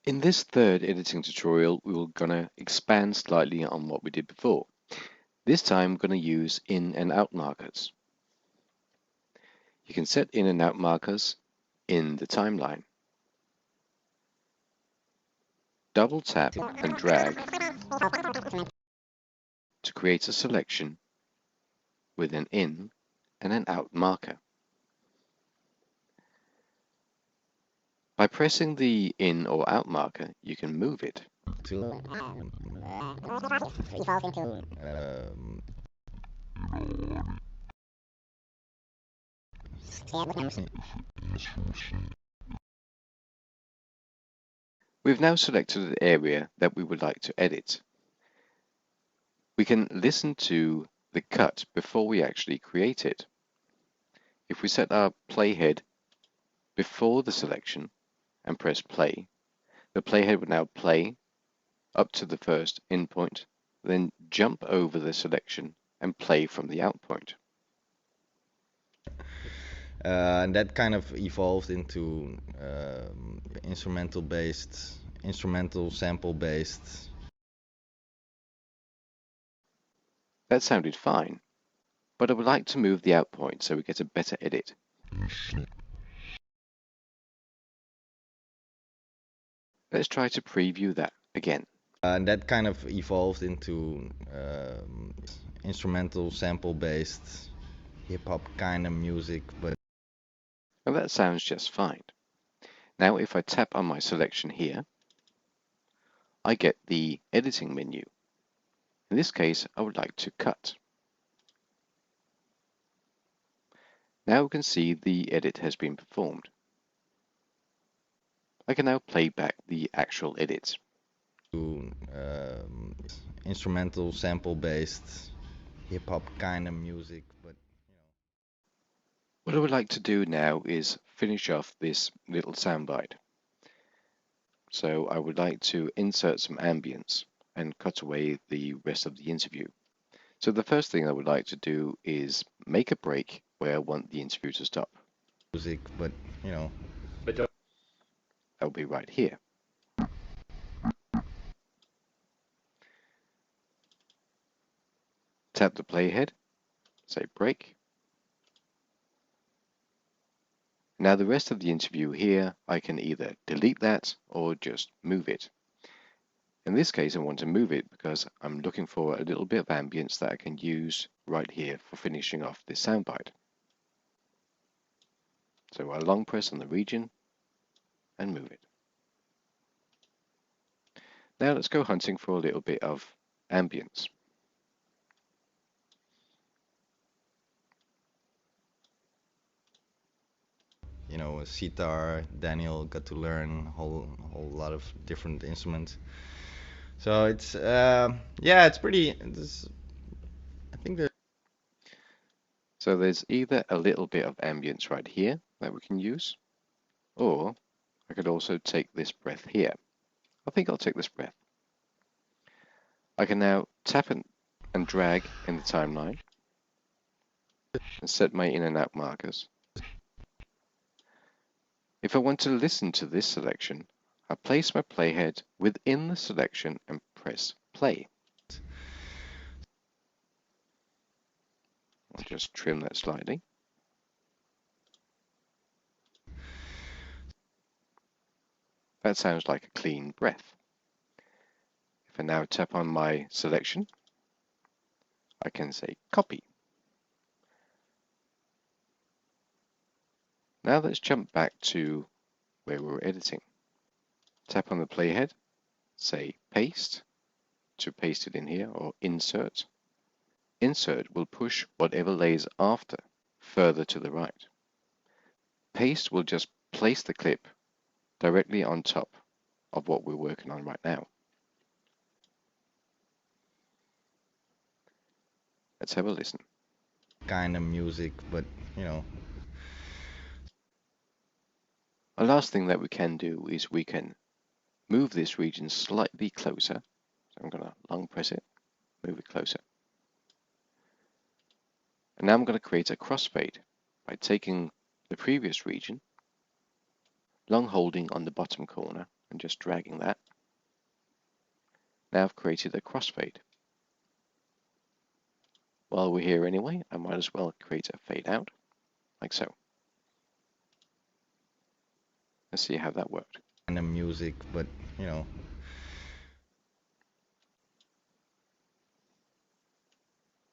In this third editing tutorial, we were going to expand slightly on what we did before. This time, we're going to use in and out markers. You can set in and out markers in the timeline. Double tap and drag to create a selection with an in and an out marker. By pressing the in or out marker, you can move it. We've now selected an area that we would like to edit. We can listen to the cut before we actually create it. If we set our playhead before the selection and press play, the playhead would now play up to the first in point, then jump over the selection and play from the out point. And that kind of evolved into instrumental sample based. That sounded fine, but I would like to move the out point so we get a better edit. Let's try to preview that again. And that kind of evolved into instrumental sample based hip hop kind of music, but Well, that sounds just fine. Now if I tap on my selection here, I get the editing menu. In this case, I would like to cut. Now we can see the edit has been performed. I can now play back the actual edit. Instrumental sample based hip hop kind of music, but What I would like to do now is finish off this little soundbite. So I would like to insert some ambience and cut away the rest of the interview. So the first thing I would like to do is make a break where I want the interview to stop. music, but That'll be right here. Tap the playhead, say break. Now the rest of the interview here, I can either delete that or just move it. In this case, I want to move it because I'm looking for a little bit of ambience that I can use right here for finishing off this soundbite. So I long press on the region and move it. Now let's go hunting for a little bit of ambience. a sitar. Daniel got to learn a whole lot of different instruments. So it's it's pretty. I think that. So there's either a little bit of ambience right here that we can use, or I could also take this breath here. I think I'll take this breath. I can now tap and drag in the timeline and set my in and out markers. If I want to listen to this selection, I place my playhead within the selection and press play. I'll just trim that slightly. That sounds like a clean breath. If I now tap on my selection, I can say copy. Now let's jump back to where we were editing. Tap on the playhead, say paste to paste it in here, or insert. Insert will push whatever lays after further to the right. Paste will just place the clip directly on top of what we're working on right now. Let's have a listen. Kind of music, but A last thing that we can do is we can move this region slightly closer. So I'm going to long press it, move it closer. And now I'm going to create a crossfade by taking the previous region, long holding on the bottom corner, and just dragging that. Now I've created a crossfade. While we're here anyway, I might as well create a fade out, like so. Let's see how that worked. Random music, but you know,